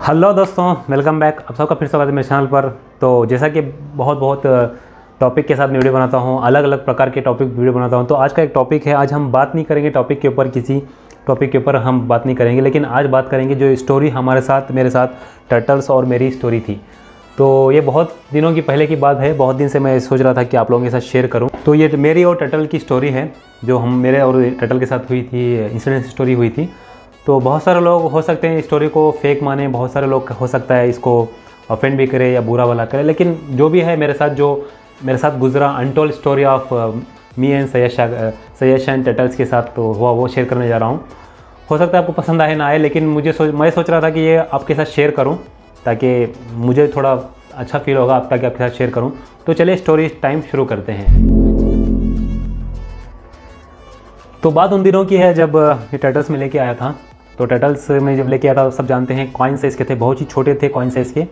Hello दोस्तों, welcome back. आप सबका फिर स्वागत है मेरे चैनल पर। तो जैसा कि बहुत टॉपिक के साथ मैं वीडियो बनाता हूँ, अलग अलग प्रकार के टॉपिक वीडियो बनाता हूँ। तो आज का एक टॉपिक है, आज हम बात नहीं करेंगे टॉपिक के ऊपर, किसी टॉपिक के ऊपर हम बात नहीं करेंगे, लेकिन आज बात करेंगे जो स्टोरी हमारे साथ, मेरे साथ टर्टल्स और मेरी स्टोरी थी। तो ये बहुत दिनों की पहले की बात है, बहुत दिन से मैं सोच रहा था कि आप लोगों के साथ शेयर करूं। तो ये मेरी और टर्टल की स्टोरी है, जो हम मेरे और टर्टल के साथ हुई थी, इंसिडेंट स्टोरी हुई थी। तो बहुत सारे लोग हो सकते हैं स्टोरी को फेक माने, बहुत सारे लोग हो सकता है इसको ऑफेंड भी करे या बुरा भला करे, लेकिन जो भी है मेरे साथ, जो मेरे साथ गुजरा untold story of me and Sayash and turtles के साथ तो हुआ, वो शेयर करने जा रहा हूँ। हो सकता है आपको पसंद आए ना आए, लेकिन मैं सोच रहा था कि ये आपके साथ शेयर करूं ताकि मुझे थोड़ा अच्छा फील होगा ताकि आपके साथ शेयर करूं। तो चलिए स्टोरी टाइम शुरू करते हैं। तो बात उन दिनों की है जब ये टर्टल्स में लेके आया था। तो टर्टल्स में जब लेके आया था, सब जानते हैं कॉइन साइज़ के थे, बहुत ही छोटे थे कॉइन साइज़ के।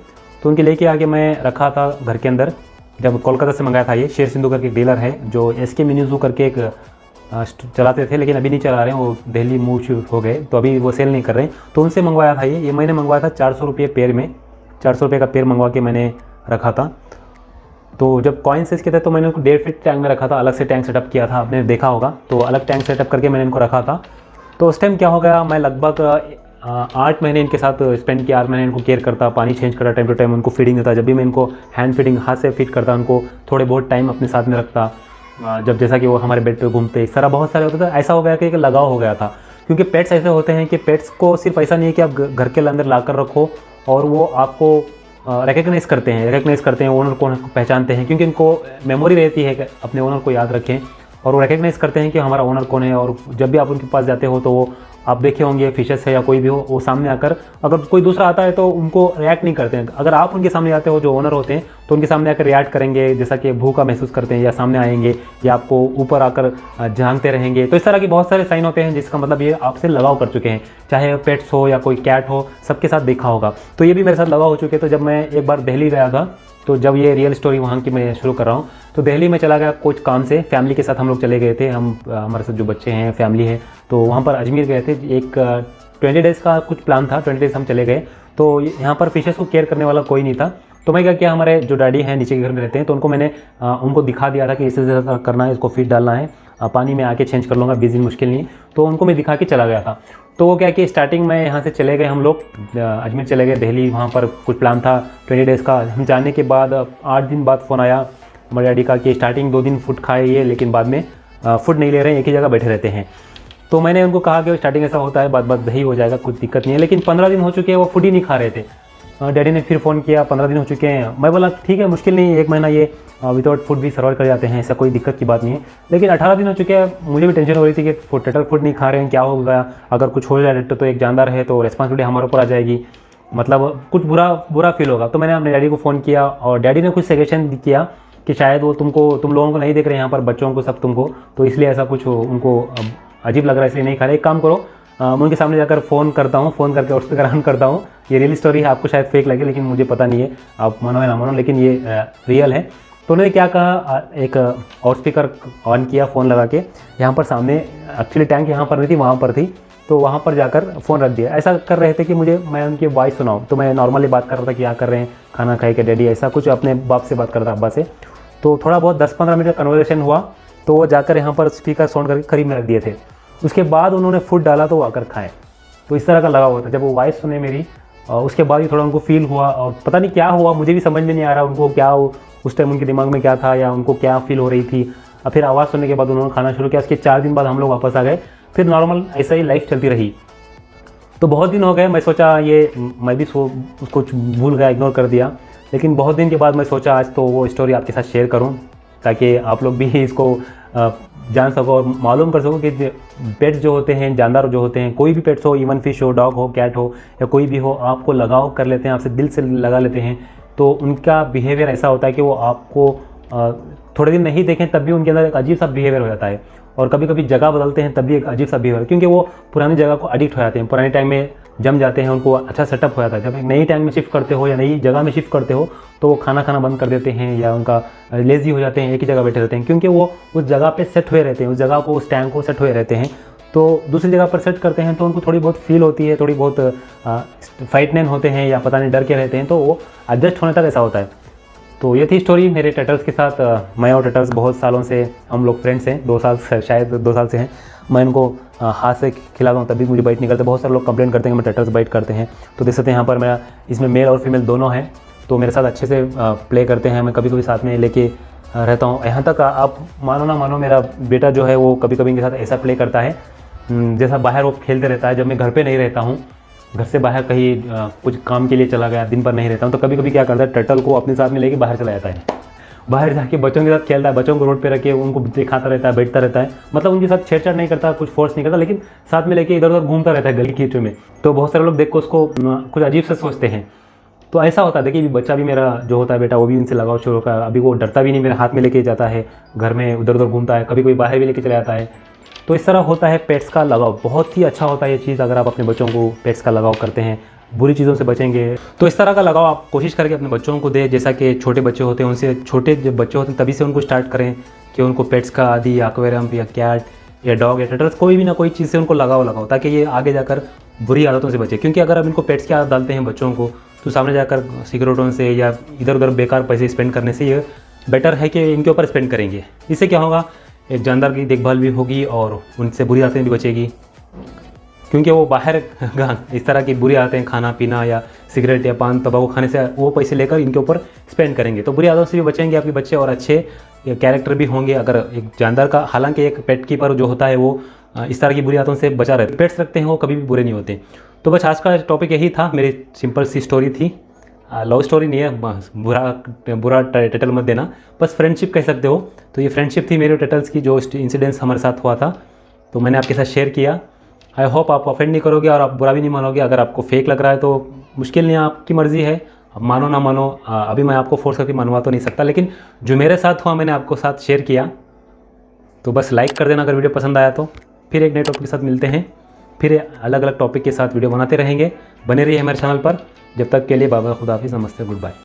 तो उनके लेके आके मैं रखा था घर के अंदर। जब कोलकाता से मंगाया था, ये शेर सिंधु करके एक डीलर है जो SK मिनीजू करके एक चलाते थे, लेकिन अभी नहीं चला रहे हैं, वो दिल्ली मूव हो गए, तो अभी वो सेल नहीं कर रहे हैं। तो उनसे मंगवाया था ये मैंने मंगवाया था 400 रुपये पेयर में, 400 रुपये का पेयर मंगवा के मैंने रखा था। तो जब कॉइन साइज़ के थे तो मैंने उनको 1.5 फीट टैंक में रखा था, अलग से टैंक सेटअप किया था, आपने देखा होगा। तो अलग टैंक सेटअप करके मैंने इनको रखा था। तो उस टाइम क्या हो गया, मैं लगभग 8 महीने इनके साथ स्पेंड किया। 8 महीने इनको केयर करता, पानी चेंज करता, टाइम टू टाइम उनको फीडिंग देता। जब भी मैं इनको हैंड फीडिंग हाथ से फीड करता, उनको थोड़े बहुत टाइम अपने साथ में रखता। जब जैसा कि वो हमारे बेड पे घूमते, इस तरह बहुत सारे होता था। ऐसा हो गया कि एक लगाव हो गया था, क्योंकि पेट्स ऐसे होते हैं कि पेट्स को सिर्फ ऐसा नहीं है कि आप घर के अंदर ला कर रखो और वो आपको रिकग्नाइज़ करते हैं, ओनर को पहचानते हैं, क्योंकि इनको मेमोरी रहती है कि अपने ओनर को याद रखें, और वो रिकग्नाइज़ करते हैं कि हमारा ओनर कौन है। और जब भी आप उनके पास जाते हो तो वो, आप देखे होंगे फिशेस है या कोई भी हो, वो सामने आकर अगर कोई दूसरा आता है तो उनको रिएक्ट नहीं करते हैं। अगर आप उनके सामने आते हो, जो ओनर होते हैं, तो उनके सामने आकर रिएक्ट करेंगे, जैसा कि भूखा महसूस करते हैं, या सामने आएंगे या आपको ऊपर आकर झांकते रहेंगे। तो इस तरह के बहुत सारे साइन होते हैं, जिसका मतलब ये आपसे लगाव कर चुके हैं, चाहे पेट्स हो या कोई कैट हो, सबके साथ देखा होगा। तो ये भी मेरे साथ लगाव हो चुके। तो जब मैं एक बार दिल्ली गया था, तो जब ये रियल स्टोरी वहाँ की मैं शुरू कर रहा हूँ, तो दिल्ली में चला गया कुछ काम से, फैमिली के साथ हम लोग चले गए थे। हमारे साथ जो बच्चे हैं, फैमिली है, तो वहाँ पर अजमेर गए थे। एक 20 डेज़ का कुछ प्लान था, 20 डेज़ हम चले गए। तो यहाँ पर फिशेस को केयर करने वाला कोई नहीं था। तो मैं क्या किया, हमारे जो डैडी हैं नीचे के घर में रहते हैं, तो उनको मैंने उनको दिखा दिया था कि इसे करना है, इसको फीड डालना है, पानी में आके चेंज कर लूँगा, 20 दिन मुश्किल नहीं। तो उनको मैं दिखा के चला गया था। तो वो क्या कि स्टार्टिंग में यहाँ से चले गए हम लोग, अजमेर चले गए दिल्ली, वहाँ पर कुछ प्लान था 20 डेज़ का। हम जाने के बाद 8 दिन बाद फ़ोन आया हमारे डैडी का कि स्टार्टिंग 2 दिन फूड खाए ये, लेकिन बाद में फूड नहीं ले रहे हैं, एक ही जगह बैठे रहते हैं। तो मैंने उनको कहा कि स्टार्टिंग ऐसा होता है, बात दही हो जाएगा, कुछ दिक्कत नहीं है। लेकिन 15 दिन हो चुके हैं, वो फूड ही नहीं खा रहे थे। डैडी ने फिर फ़ोन किया, 15 दिन हो चुके हैं। मैं बोला ठीक है, मुश्किल नहीं है, 1 महीना ये विदाउट फूड भी सर्वाइव कर जाते हैं, ऐसा कोई दिक्कत की बात नहीं है। लेकिन 18 दिन हो चुके हैं, मुझे भी टेंशन हो रही थी कि टोटल फूड नहीं खा रहे हैं, क्या हो गया, अगर कुछ हो जाए तो एक जानदार है, तो रिस्पॉन्सिबिलिटी हमारे ऊपर आ जाएगी, मतलब कुछ बुरा फील होगा। तो मैंने अपने डैडी को फ़ोन किया, और डैडी ने कुछ सजेशन किया कि शायद वो तुम लोगों को नहीं देख रहे हैं यहाँ पर, बच्चों को, सब तुमको, तो इसलिए ऐसा कुछ उनको अजीब लग रहा है, इसलिए नहीं खा रहे। एक काम करो, मैं उनके सामने जाकर फ़ोन करता हूँ, फ़ोन करके स्पीकर ऑन करता हूँ। ये रियल स्टोरी है, आपको शायद फेक लगे, लेकिन मुझे पता नहीं है आप मानो या ना मानो, लेकिन ये रियल है। तो उन्होंने क्या कहा, एक और स्पीकर ऑन किया, फ़ोन लगा के यहाँ पर सामने, एक्चुअली टैंक यहाँ पर नहीं थी, वहाँ पर थी, तो वहाँ पर जाकर फ़ोन रख दिया। ऐसा कर रहे थे कि मैं उनकी वॉइस सुनाऊँ। तो मैं नॉर्मली बात कर रहा था कि क्या कर रहे हैं, खाना खाए के डैडी, ऐसा कुछ अपने बाप से बात कर रहा था, अब्बा से। तो थोड़ा बहुत 10-15 मिनट का कन्वर्सेशन हुआ। तो वो जाकर यहाँ पर स्पीकर साउंड करके करीब में रख दिए थे। उसके बाद उन्होंने फूड डाला तो वो आकर खाए। तो इस तरह का लगा हुआ था। जब वो वॉइस सुने मेरी, उसके बाद ही थोड़ा उनको फील हुआ, और पता नहीं क्या हुआ, मुझे भी समझ में नहीं आ रहा उनको क्या, उस टाइम उनके दिमाग में क्या था या उनको क्या फील हो रही थी। और फिर आवाज़ सुनने के बाद उन्होंने खाना शुरू किया। उसके 4 दिन बाद हम लोग वापस आ गए। फिर नॉर्मल ऐसा ही लाइफ चलती रही। तो बहुत दिन हो गए, मैं सोचा ये मैं भी उसको भूल गया, इग्नोर कर दिया। लेकिन बहुत दिन के बाद मैं सोचा आज तो वो स्टोरी आपके साथ शेयर करूं, ताकि आप लोग भी इसको जान सको और मालूम कर सको कि पेट्स जो होते हैं, जानदार जो होते हैं, कोई भी पेट्स हो, इवन फिश हो, डॉग हो, कैट हो, या कोई भी हो, आपको लगाव कर लेते हैं, आपसे दिल से लगा लेते हैं। तो उनका बिहेवियर ऐसा होता है कि वो आपको थोड़े दिन नहीं देखें तब भी उनके अंदर एक अजीब सा बिहेवियर हो जाता है। और कभी कभी जगह बदलते हैं तब भी एक अजीब सा बिहेवियर, क्योंकि वो पुरानी जगह को एडिक्ट हो जाते हैं, पुराने टाइम में जम जाते हैं, उनको अच्छा सेटअप हो जाता है। जब एक नई टाइम में शिफ्ट करते हो या नई जगह में शिफ्ट करते हो, तो वो खाना बंद कर देते हैं, या उनका लेज़ी हो जाते हैं, एक ही जगह बैठे रहते हैं, क्योंकि वो उस जगह पे सेट हुए रहते हैं, उस जगह को, उस टाइम को सेट हुए रहते हैं। तो दूसरी जगह पर सर्च करते हैं तो उनको थोड़ी बहुत फील होती है, थोड़ी बहुत फ्राइटनेन होते हैं या पता नहीं डर के रहते हैं, तो वो एडजस्ट होने तक ऐसा होता है। तो ये थी स्टोरी मेरे टर्टल्स के साथ। मैं और टर्टल्स बहुत सालों से हम लोग फ्रेंड्स हैं, 2 साल से, शायद 2 साल से हैं। मैं इनको हाथ से खिलाता हूँ तभी मुझे बाइट निकलता है। बहुत सारे लोग कंप्लेंट करते हैं कि मैं टर्टल्स बाइट करते हैं। तो देख सकते हैं यहाँ पर मेरा इसमें मेल और फीमेल दोनों हैं, तो मेरे साथ अच्छे से प्ले करते हैं। मैं कभी कभी साथ में लेके रहता हूँ। यहाँ तक आप मानो ना मानो, मेरा बेटा जो है वो कभी कभी इनके साथ ऐसा प्ले करता है जैसा बाहर वो खेलते रहता है। जब मैं घर पे नहीं रहता हूँ, घर से बाहर कहीं कुछ काम के लिए चला गया, दिन भर नहीं रहता हूँ, तो कभी कभी क्या करता है, टर्टल को अपने साथ में लेके बाहर चला जाता है। बाहर जाके बच्चों के साथ खेलता है, बच्चों को रोड पे रख के उनको दिखाता रहता है, बैठता रहता है। मतलब उनके साथ छेड़छाड़ नहीं करता, कुछ फोर्स नहीं करता, लेकिन साथ में लेके इधर उधर घूमता रहता है गली कीचड़ में। तो बहुत सारे लोग देख को उसको कुछ अजीब से सोचते हैं। तो ऐसा होता है। देखिए बच्चा भी मेरा जो होता है बेटा, वो भी इनसे लगाव शुरू होगा। अभी वो डरता भी नहीं, मेरे हाथ में लेके जाता है, घर में उधर उधर घूमता है, कभी कोई बाहर भी लेके चला जाता है। तो इस तरह होता है पेट्स का लगाव। बहुत ही अच्छा होता है ये चीज़, अगर आप अपने बच्चों को पेट्स का लगाव करते हैं, बुरी चीज़ों से बचेंगे। तो इस तरह का लगाव आप कोशिश करके अपने बच्चों को दें। जैसा कि छोटे बच्चे होते हैं, उनसे छोटे जब बच्चे होते हैं तभी से उनको स्टार्ट करें कि उनको पेट्स का आदि, एक्वेरियम या कैट या डॉग या टर्टल्स, कोई भी ना कोई चीज़ से उनको लगाओ, ताकि ये आगे जाकर बुरी आदतों से बचे। क्योंकि अगर आप इनको पेट्स की आदत डालते हैं बच्चों को, तो सामने जाकर सिगरेटों से या इधर उधर बेकार पैसे स्पेंड करने से ये बेटर है कि इनके ऊपर स्पेंड करेंगे। इससे क्या होगा, एक जानदार की देखभाल भी होगी और उनसे बुरी आदतें भी बचेगी। क्योंकि वो बाहर इस तरह की बुरी आदतें, खाना पीना या सिगरेट या पान तंबाकू खाने से वो पैसे लेकर इनके ऊपर स्पेंड करेंगे, तो बुरी आदतों से भी बचेंगे आपके बच्चे और अच्छे कैरेक्टर भी होंगे। अगर एक जानदार का, हालांकि एक पेट कीपर जो होता है वो इस तरह की बुरी आदतों से बचा रहता है। पेट्स रखते हैं वो कभी भी बुरे नहीं होते। तो बस आज का टॉपिक यही था, मेरी सिंपल सी स्टोरी थी। लव स्टोरी नहीं है, बुरा टाइटल मत देना, बस फ्रेंडशिप कह सकते हो। तो ये फ्रेंडशिप थी मेरे टर्टल्स की, जो इंसिडेंट्स हमारे साथ हुआ था, तो मैंने आपके साथ शेयर किया। आई होप आप ऑफेंड नहीं करोगे और आप बुरा भी नहीं मानोगे। अगर आपको फेक लग रहा है तो मुश्किल नहीं, आपकी मर्ज़ी है, अब मानो ना मानो। अभी मैं आपको फोर्स करके मनवा तो नहीं सकता, लेकिन जो मेरे साथ हुआ मैंने आपको साथ शेयर किया। तो बस लाइक कर देना अगर वीडियो पसंद आया तो। फिर एक नए टॉपिक के साथ मिलते हैं, फिर अलग अलग टॉपिक के साथ वीडियो बनाते रहेंगे। बने रहिए हमारे चैनल पर। जब तक के लिए बाबा खुदा हाफिज़, नमस्ते, गुड बाय।